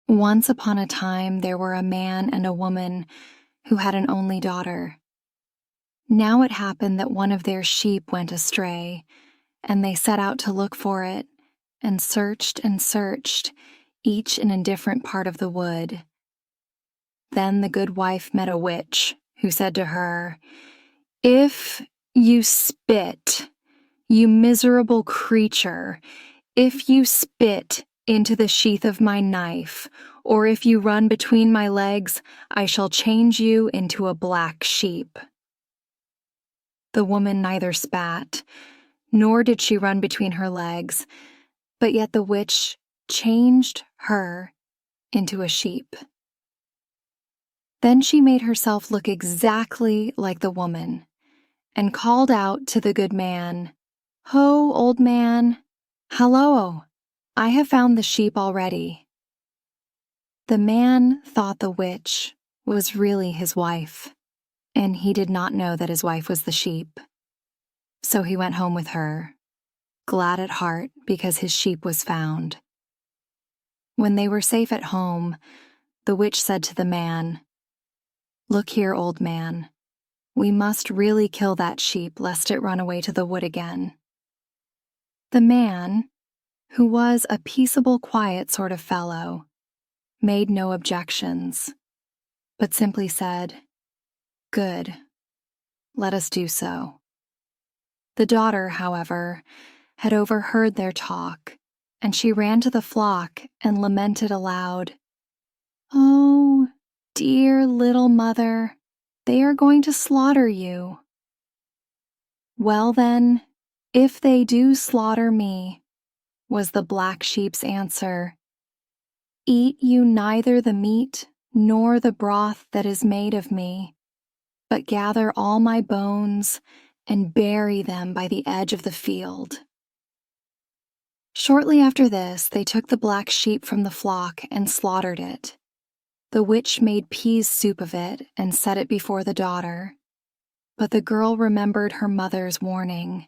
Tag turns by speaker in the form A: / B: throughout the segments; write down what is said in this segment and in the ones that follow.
A: Once upon a time, there were a man and a woman who had an only daughter. Now it happened that one of their sheep went astray, and they set out to look for it, and searched, each in a different part of the wood. Then the good wife met a witch, who said to her, "If you spit, you miserable creature, if you spit into the sheath of my knife, or if you run between my legs, I shall change you into a black sheep." The woman neither spat, nor did she run between her legs, but yet the witch changed her into a sheep. Then she made herself look exactly like the woman, and called out to the good man, "Ho, old man! Hello! I have found the sheep already." The man thought the witch was really his wife, and he did not know that his wife was the sheep. So he went home with her, glad at heart because his sheep was found. When they were safe at home, the witch said to the man, "Look here, old man. We must really kill that sheep lest it run away to the wood again." The man, who was a peaceable, quiet sort of fellow, made no objections, but simply said, "Good, let us do so." The daughter, however, had overheard their talk, and she ran to the flock and lamented aloud, "Oh, dear little mother, they are going to slaughter you." "Well then, if they do slaughter me," was the black sheep's answer, "eat you neither the meat nor the broth that is made of me, but gather all my bones and bury them by the edge of the field." Shortly after this, they took the black sheep from the flock and slaughtered it. The witch made peas soup of it and set it before the daughter, but the girl remembered her mother's warning.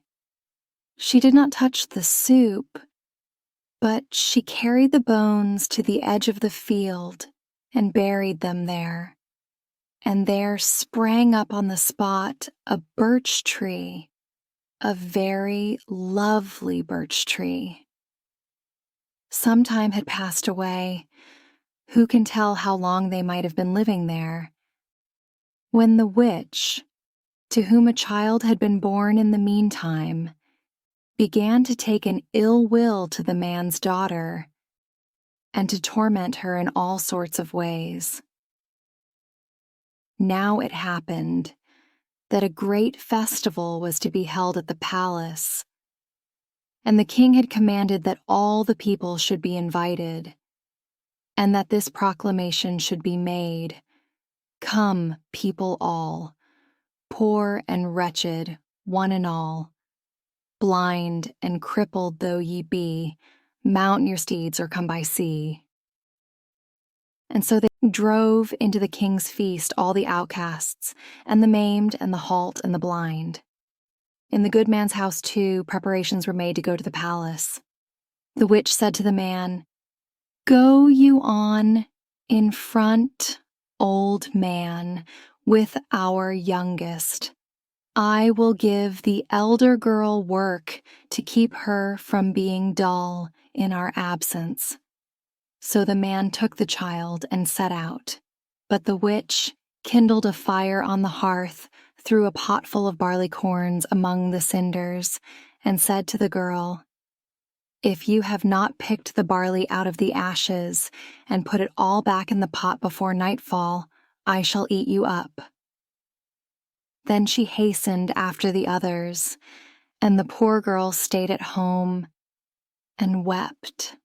A: She did not touch the soup, but she carried the bones to the edge of the field and buried them there. And there sprang up on the spot a birch tree, a very lovely birch tree. Some time had passed away. Who can tell how long they might have been living there? When the witch, to whom a child had been born in the meantime, began to take an ill will to the man's daughter and to torment her in all sorts of ways. Now it happened that a great festival was to be held at the palace, and the king had commanded that all the people should be invited, and that this proclamation should be made, "Come, people all, poor and wretched, one and all, blind and crippled though ye be, mount your steeds or come by sea." And so they drove into the king's feast all the outcasts, and the maimed, and the halt, and the blind. In the good man's house, too, preparations were made to go to the palace. The witch said to the man, "Go you on in front, old man, with our youngest. I will give the elder girl work to keep her from being dull in our absence." So the man took the child and set out. But the witch kindled a fire on the hearth, threw a pot full of barley corns among the cinders, and said to the girl, "If you have not picked the barley out of the ashes and put it all back in the pot before nightfall, I shall eat you up." Then she hastened after the others, and the poor girl stayed at home and wept.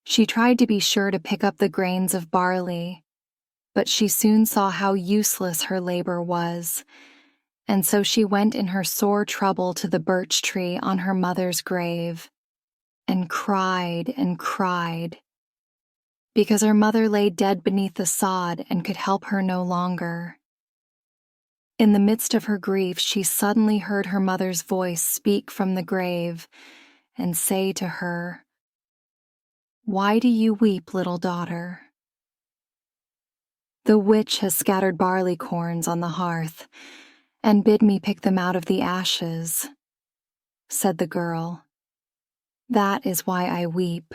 A: She tried to be sure to pick up the grains of barley, but she soon saw how useless her labor was, and so she went in her sore trouble to the birch tree on her mother's grave, and cried, because her mother lay dead beneath the sod and could help her no longer. In the midst of her grief, she suddenly heard her mother's voice speak from the grave and say to her, Why do you weep, little daughter? The witch has scattered barley corns on the hearth and bid me pick them out of the ashes, said the girl. That is why I weep,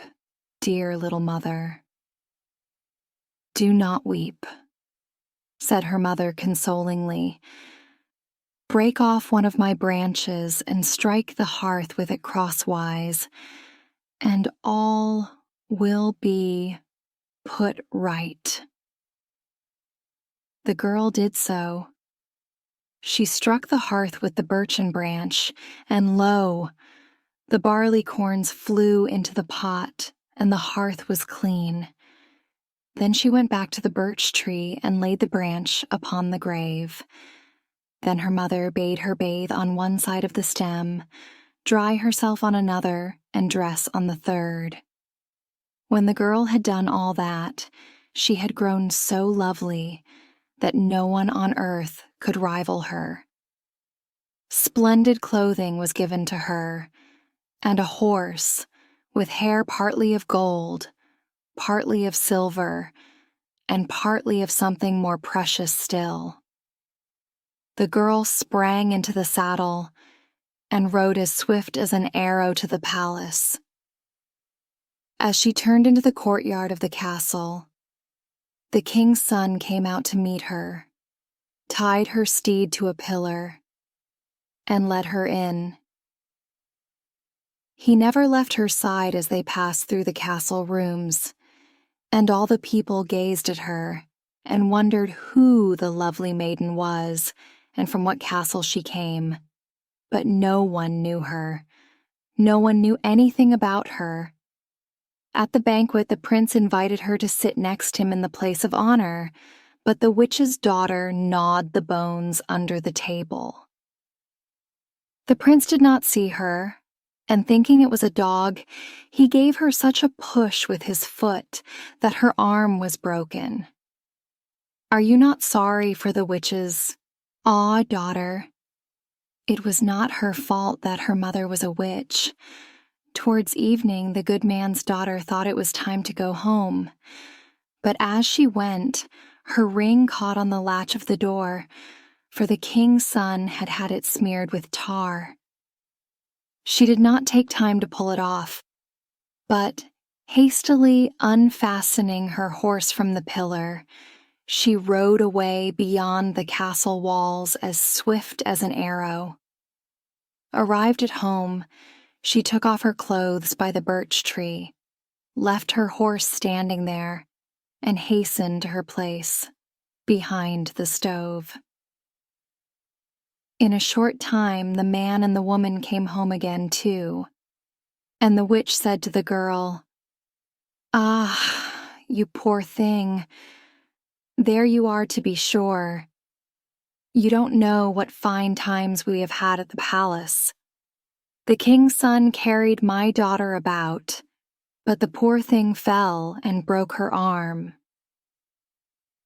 A: dear little mother. Do not weep, said her mother consolingly. Break off one of my branches and strike the hearth with it crosswise, and all will be put right. The girl did so. She struck the hearth with the birchen branch, and lo, the barley corns flew into the pot, and the hearth was clean. Then she went back to the birch tree and laid the branch upon the grave. Then her mother bade her bathe on one side of the stem, dry herself on another, and dress on the third. When the girl had done all that, she had grown so lovely that no one on earth could rival her. Splendid clothing was given to her, and a horse with hair partly of gold, partly of silver, and partly of something more precious still. The girl sprang into the saddle and rode as swift as an arrow to the palace. As she turned into the courtyard of the castle, the king's son came out to meet her, tied her steed to a pillar, and led her in. He never left her side as they passed through the castle rooms, and all the people gazed at her and wondered who the lovely maiden was and from what castle she came. But no one knew her. No one knew anything about her. At the banquet, the prince invited her to sit next him in the place of honor, but the witch's daughter gnawed the bones under the table. The prince did not see her, and thinking it was a dog, he gave her such a push with his foot that her arm was broken. Are you not sorry for the witch's daughter? It was not her fault that her mother was a witch. Towards evening, the good man's daughter thought it was time to go home. But as she went, her ring caught on the latch of the door, for the king's son had had it smeared with tar. She did not take time to pull it off, but hastily unfastening her horse from the pillar, she rode away beyond the castle walls as swift as an arrow. Arrived at home, she took off her clothes by the birch tree, left her horse standing there, and hastened to her place, behind the stove. In a short time, the man and the woman came home again, too, and the witch said to the girl, "Ah, you poor thing, there you are to be sure. You don't know what fine times we have had at the palace. The king's son carried my daughter about, but the poor thing fell and broke her arm."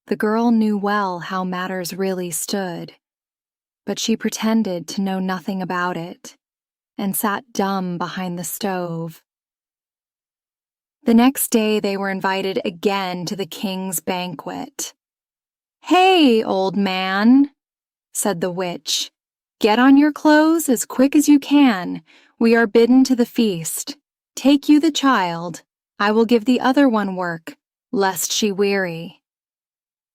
A: The girl knew well how matters really stood, but she pretended to know nothing about it and sat dumb behind the stove. The next day they were invited again to the king's banquet. "Hey, old man," said the witch, "get on your clothes as quick as you can. We are bidden to the feast. Take you the child. I will give the other one work, lest she weary."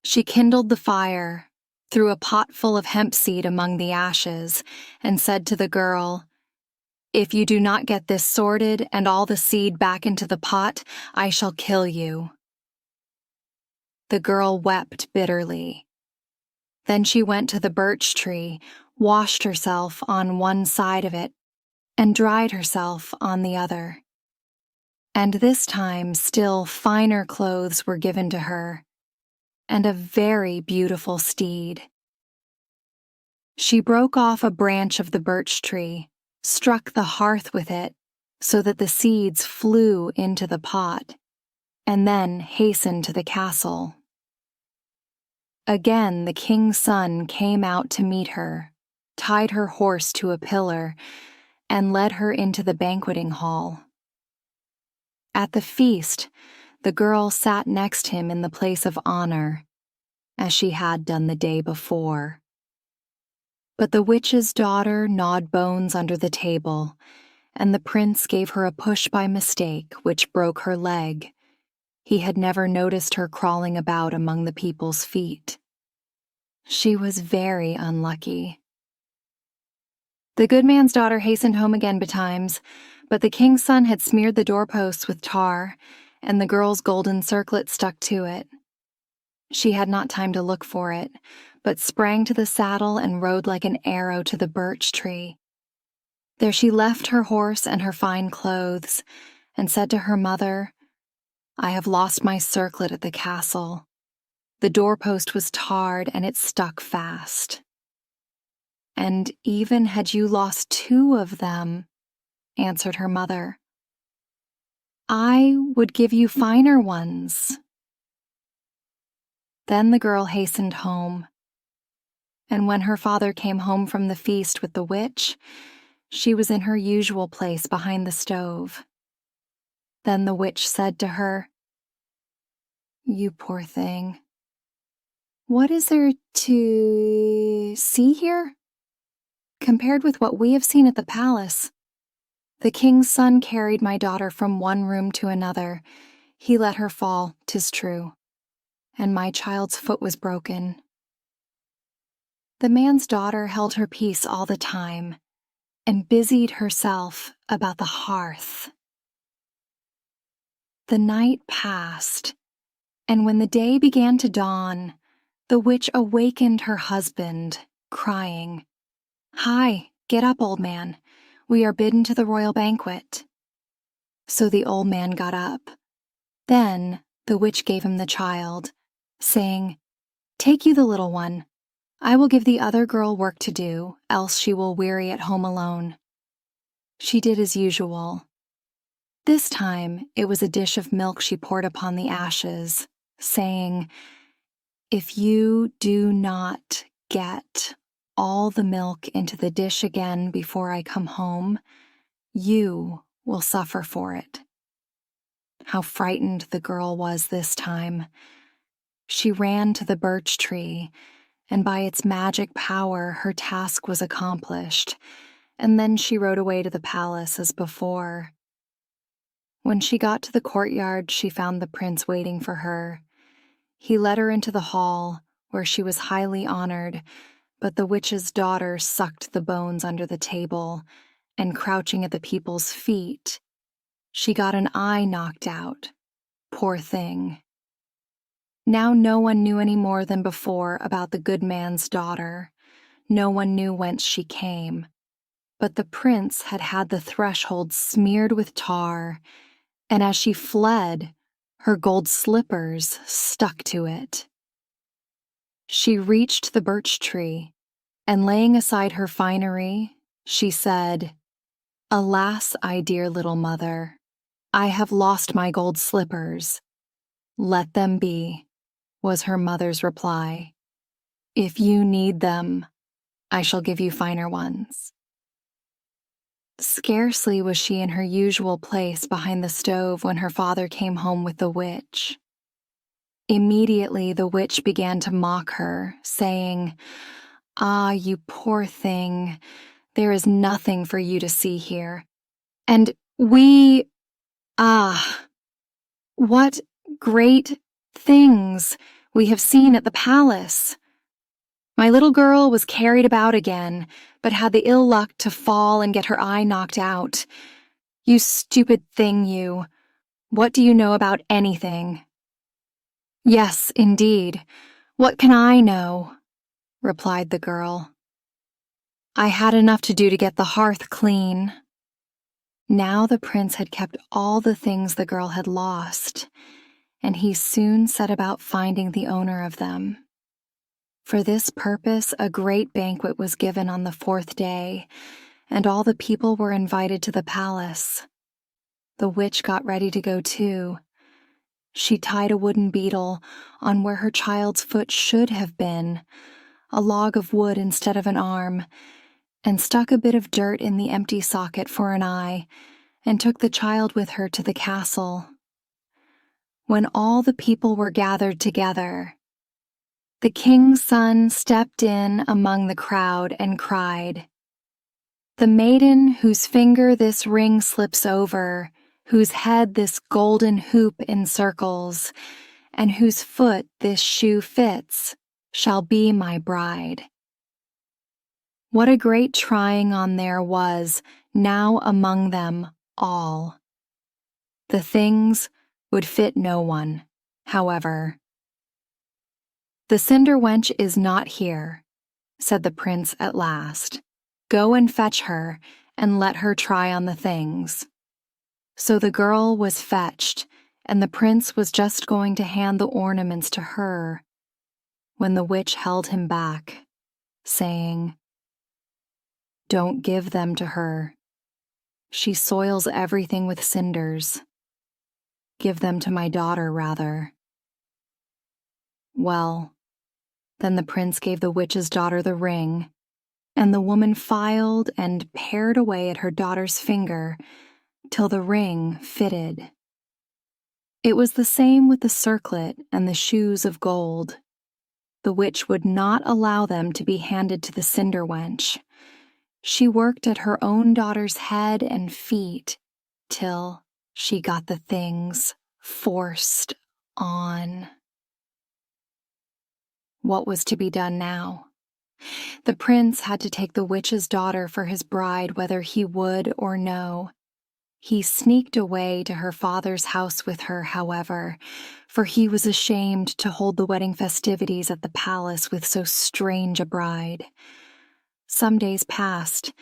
A: She kindled the fire, threw a pot full of hemp seed among the ashes, and said to the girl, "If you do not get this sorted and all the seed back into the pot, I shall kill you." The girl wept bitterly. Then she went to the birch tree, washed herself on one side of it, and dried herself on the other. And this time still finer clothes were given to her, and a very beautiful steed. She broke off a branch of the birch tree, struck the hearth with it so that the seeds flew into the pot, and then hastened to the castle. Again the king's son came out to meet her, tied her horse to a pillar, and led her into the banqueting hall. At the feast, the girl sat next him in the place of honor, as she had done the day before. But the witch's daughter gnawed bones under the table, and the prince gave her a push by mistake, which broke her leg. He had never noticed her crawling about among the people's feet. She was very unlucky. The good man's daughter hastened home again betimes, but the king's son had smeared the doorposts with tar, and the girl's golden circlet stuck to it. She had not time to look for it, but sprang to the saddle and rode like an arrow to the birch tree. There she left her horse and her fine clothes, and said to her mother, "I have lost my circlet at the castle. The doorpost was tarred and it stuck fast." "And even had you lost 2 of them," answered her mother, "I would give you finer ones." Then the girl hastened home, and when her father came home from the feast with the witch, she was in her usual place behind the stove. Then the witch said to her, "You poor thing, what is there to see here? Compared with what we have seen at the palace, the king's son carried my daughter from one room to another. He let her fall, 'tis true, and my child's foot was broken." The man's daughter held her peace all the time and busied herself about the hearth. The night passed, and when the day began to dawn, the witch awakened her husband, crying, "Hi, get up, old man. We are bidden to the royal banquet." So the old man got up. Then the witch gave him the child, saying, "Take you the little one. I will give the other girl work to do, else she will weary at home alone." She did as usual. This time it was a dish of milk she poured upon the ashes, saying, "If you do not get all the milk into the dish again before I come home, you will suffer for it." How frightened the girl was this time. She ran to the birch tree, and by its magic power her task was accomplished, and then she rode away to the palace as before. When she got to the courtyard, she found the prince waiting for her. He led her into the hall, where she was highly honored, but the witch's daughter sucked the bones under the table, and crouching at the people's feet, she got an eye knocked out. Poor thing. Now no one knew any more than before about the good man's daughter. No one knew whence she came. But the prince had had the threshold smeared with tar, and as she fled, her gold slippers stuck to it. She reached the birch tree, and laying aside her finery, she said, "Alas, I dear little mother, I have lost my gold slippers." "Let them be," was her mother's reply. "If you need them, I shall give you finer ones." Scarcely was she in her usual place behind the stove when her father came home with the witch. Immediately the witch began to mock her, saying, "Ah, you poor thing, there is nothing for you to see here. And what great things we have seen at the palace. My little girl was carried about again, but had the ill luck to fall and get her eye knocked out. You stupid thing, you. What do you know about anything?" "Yes, indeed. What can I know?" replied the girl. "I had enough to do to get the hearth clean." Now the prince had kept all the things the girl had lost, and he soon set about finding the owner of them. For this purpose, a great banquet was given on the 4th day, and all the people were invited to the palace. The witch got ready to go too. She tied a wooden beetle on where her child's foot should have been, a log of wood instead of an arm, and stuck a bit of dirt in the empty socket for an eye, and took the child with her to the castle. When all the people were gathered together, the king's son stepped in among the crowd and cried, "The maiden whose finger this ring slips over, whose head this golden hoop encircles, and whose foot this shoe fits, shall be my bride." What a great trying on there was now among them all. The things would fit no one, however. "The cinder wench is not here," said the prince at last. "Go and fetch her, and let her try on the things." So the girl was fetched, and the prince was just going to hand the ornaments to her when the witch held him back, saying, "Don't give them to her. She soils everything with cinders. Give them to my daughter, rather." Well, then the prince gave the witch's daughter the ring, and the woman filed and pared away at her daughter's finger till the ring fitted. It was the same with the circlet and the shoes of gold. The witch would not allow them to be handed to the cinder wench. She worked at her own daughter's head and feet till she got the things forced on. What was to be done now? The prince had to take the witch's daughter for his bride whether he would or no. He sneaked away to her father's house with her, however, for he was ashamed to hold the wedding festivities at the palace with so strange a bride. Some days passed,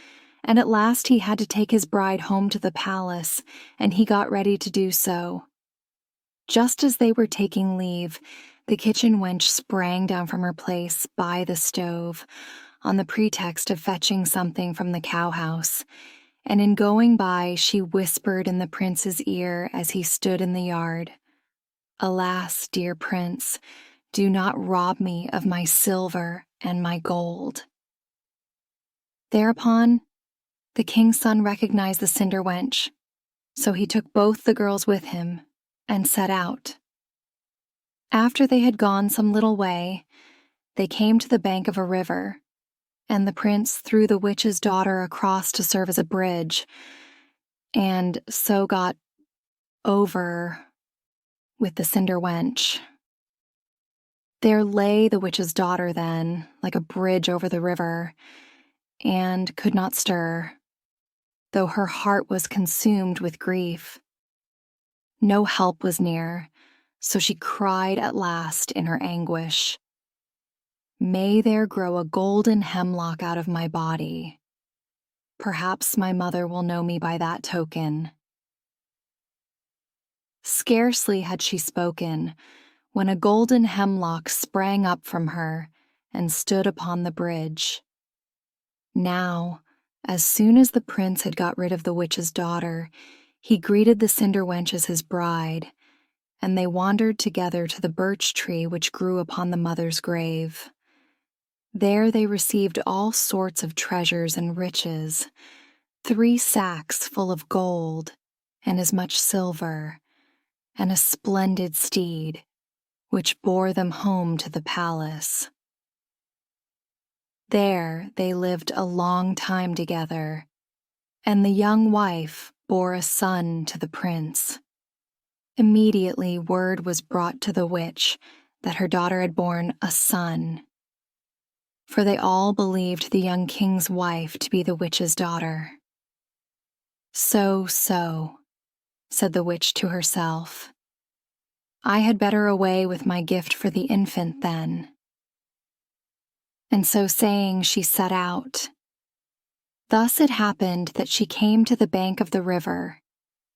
A: and at last he had to take his bride home to the palace, and he got ready to do so. Just as they were taking leave, the kitchen wench sprang down from her place by the stove, on the pretext of fetching something from the cowhouse, and in going by she whispered in the prince's ear as he stood in the yard, "Alas, dear prince, do not rob me of my silver and my gold." Thereupon, the king's son recognized the cinder wench, so he took both the girls with him and set out. After they had gone some little way, they came to the bank of a river, and the prince threw the witch's daughter across to serve as a bridge, and so got over with the cinder wench. There lay the witch's daughter then, like a bridge over the river, and could not stir, though her heart was consumed with grief. No help was near, so she cried at last in her anguish, "May there grow a golden hemlock out of my body. Perhaps my mother will know me by that token." Scarcely had she spoken when a golden hemlock sprang up from her and stood upon the bridge. Now, as soon as the prince had got rid of the witch's daughter, he greeted the cinder wench as his bride, and they wandered together to the birch tree which grew upon the mother's grave. There they received all sorts of treasures and riches, 3 sacks full of gold and as much silver, and a splendid steed, which bore them home to the palace. There they lived a long time together, and the young wife bore a son to the prince. Immediately word was brought to the witch that her daughter had borne a son, for they all believed the young king's wife to be the witch's daughter. So, said the witch to herself, I had better away with my gift for the infant then. And so saying, she set out. Thus it happened that she came to the bank of the river,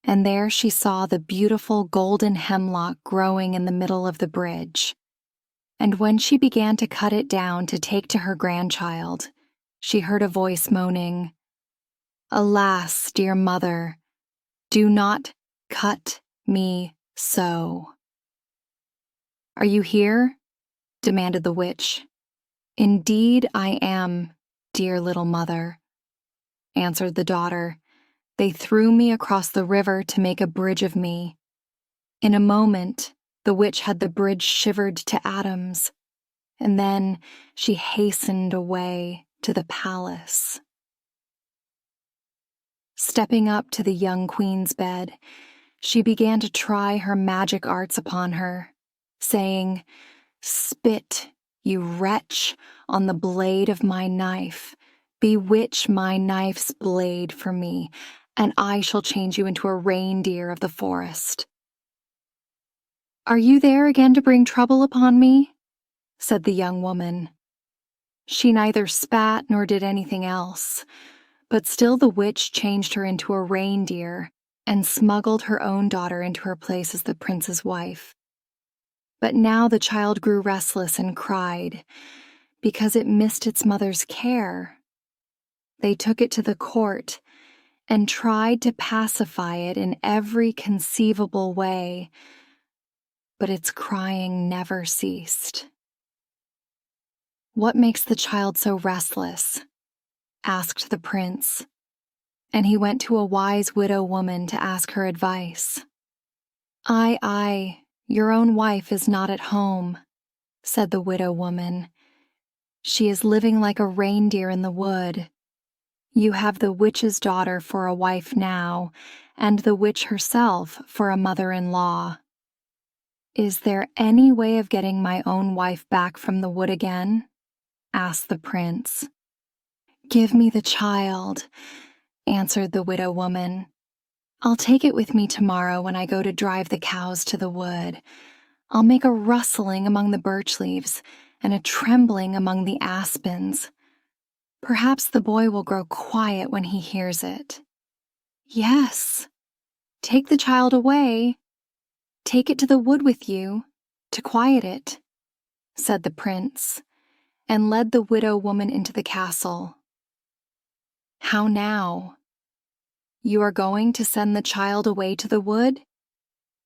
A: and there she saw the beautiful golden hemlock growing in the middle of the bridge. And when she began to cut it down to take to her grandchild, she heard a voice moaning, "Alas, dear mother, do not cut me so." "Are you here?" demanded the witch. "Indeed I am, dear little mother," answered the daughter, They threw me across the river to make a bridge of me. In a moment, the witch had the bridge shivered to atoms, and then she hastened away to the palace. Stepping up to the young queen's bed, she began to try her magic arts upon her, saying, "Spit, you wretch, on the blade of my knife. Bewitch my knife's blade for me, and I shall change you into a reindeer of the forest." "Are you there again to bring trouble upon me?" said the young woman. She neither spat nor did anything else, but still the witch changed her into a reindeer and smuggled her own daughter into her place as the prince's wife. But now the child grew restless and cried, because it missed its mother's care. They took it to the court and tried to pacify it in every conceivable way, but its crying never ceased. "What makes the child so restless?" asked the prince, and he went to a wise widow woman to ask her advice. "Aye, your own wife is not at home," said the widow woman. "She is living like a reindeer in the wood. You have the witch's daughter for a wife now, and the witch herself for a mother-in-law. Is there any way of getting my own wife back from the wood again?" asked the prince. "Give me the child," answered the widow woman. "I'll take it with me tomorrow when I go to drive the cows to the wood. I'll make a rustling among the birch leaves and a trembling among the aspens. Perhaps the boy will grow quiet when he hears it." "Yes, take the child away. Take it to the wood with you to quiet it," said the prince, and led the widow woman into the castle. "How now? You are going to send the child away to the wood?"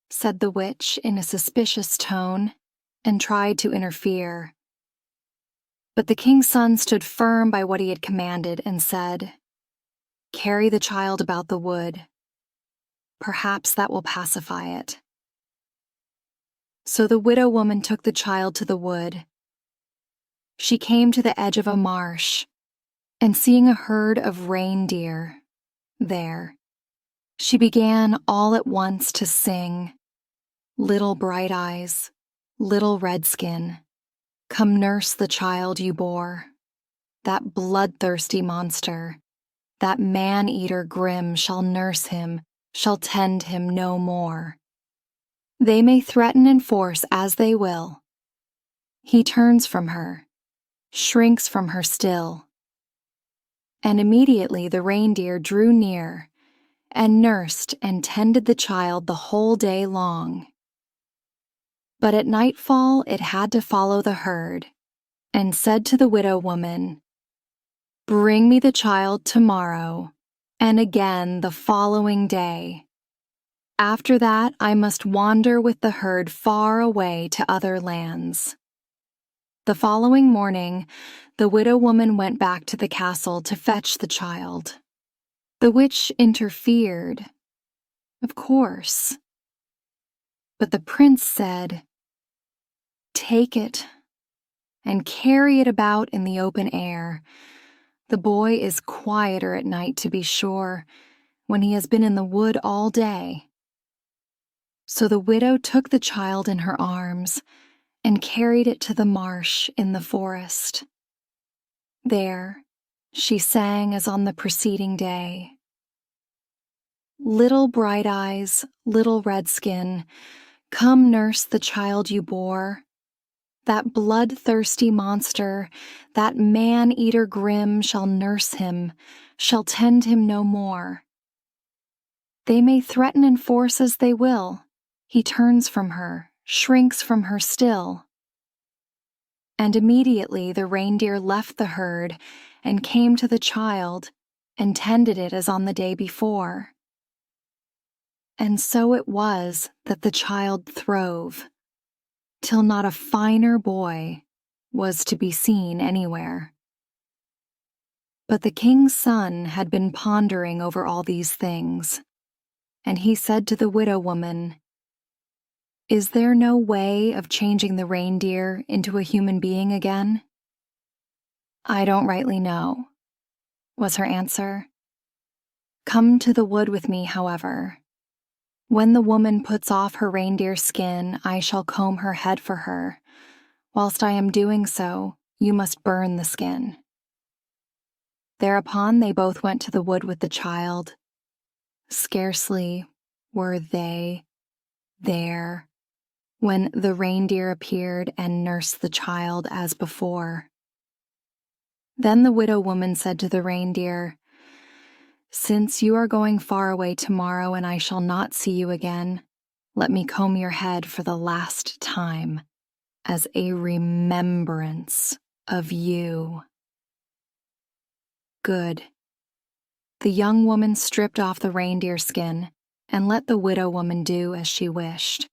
A: said the witch in a suspicious tone, and tried to interfere. But the king's son stood firm by what he had commanded and said, "Carry the child about the wood. Perhaps that will pacify it." So the widow woman took the child to the wood. She came to the edge of a marsh, and seeing a herd of reindeer there, she began all at once to sing, "Little Bright Eyes, little Redskin, come nurse the child you bore. That bloodthirsty monster, that man-eater grim shall nurse him, shall tend him no more. They may threaten and force as they will. He turns from her, shrinks from her still." And immediately the reindeer drew near and nursed and tended the child the whole day long. But at nightfall it had to follow the herd, and said to the widow woman, "Bring me the child tomorrow, and again the following day. After that I must wander with the herd far away to other lands." The following morning, the widow woman went back to the castle to fetch the child. The witch interfered, of course. But the prince said, "Take it and carry it about in the open air. The boy is quieter at night, to be sure, when he has been in the wood all day." So the widow took the child in her arms and carried it to the marsh in the forest. There she sang as on the preceding day, "Little Bright Eyes, little Redskin, come nurse the child you bore. That bloodthirsty monster, that man-eater grim shall nurse him, shall tend him no more. They may threaten and force as they will. He turns from her, shrinks from her still." And immediately the reindeer left the herd and came to the child and tended it as on the day before. And so it was that the child throve, till not a finer boy was to be seen anywhere. But the king's son had been pondering over all these things, and he said to the widow woman, "Is there no way of changing the reindeer into a human being again?" "I don't rightly know," was her answer. "Come to the wood with me, however. When the woman puts off her reindeer skin, I shall comb her head for her. Whilst I am doing so, you must burn the skin." Thereupon they both went to the wood with the child. Scarcely were they there when the reindeer appeared and nursed the child as before. Then the widow woman said to the reindeer, "Since you are going far away tomorrow and I shall not see you again, let me comb your head for the last time as a remembrance of you." Good. The young woman stripped off the reindeer skin and let the widow woman do as she wished.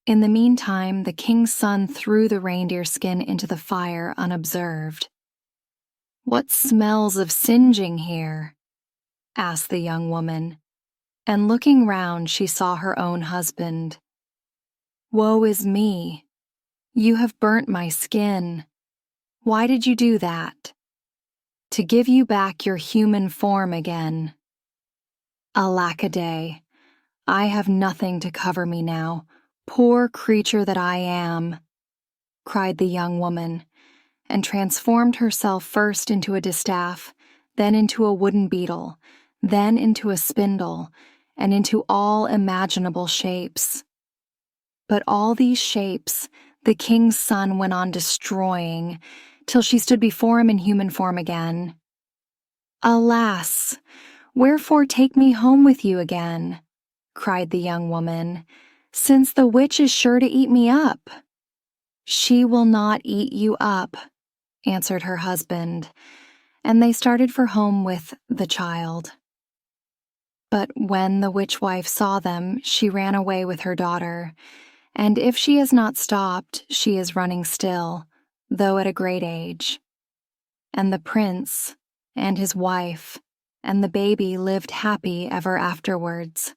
A: In the meantime, the king's son threw the reindeer skin into the fire unobserved. "What smells of singeing here?" asked the young woman, and looking round she saw her own husband. "Woe is me! You have burnt my skin. Why did you do that?" "To give you back your human form again." "Alack-a-day, I have nothing to cover me now, poor creature that I am," cried the young woman, and transformed herself first into a distaff, then into a wooden beetle, then into a spindle, and into all imaginable shapes. But all these shapes the king's son went on destroying, till she stood before him in human form again. "Alas, wherefore take me home with you again?" cried the young woman, "since the witch is sure to eat me up." "She will not eat you up," answered her husband, and they started for home with the child. But when the witch wife saw them, she ran away with her daughter, and if she has not stopped, she is running still, though at a great age. And the prince and his wife and the baby lived happy ever afterwards.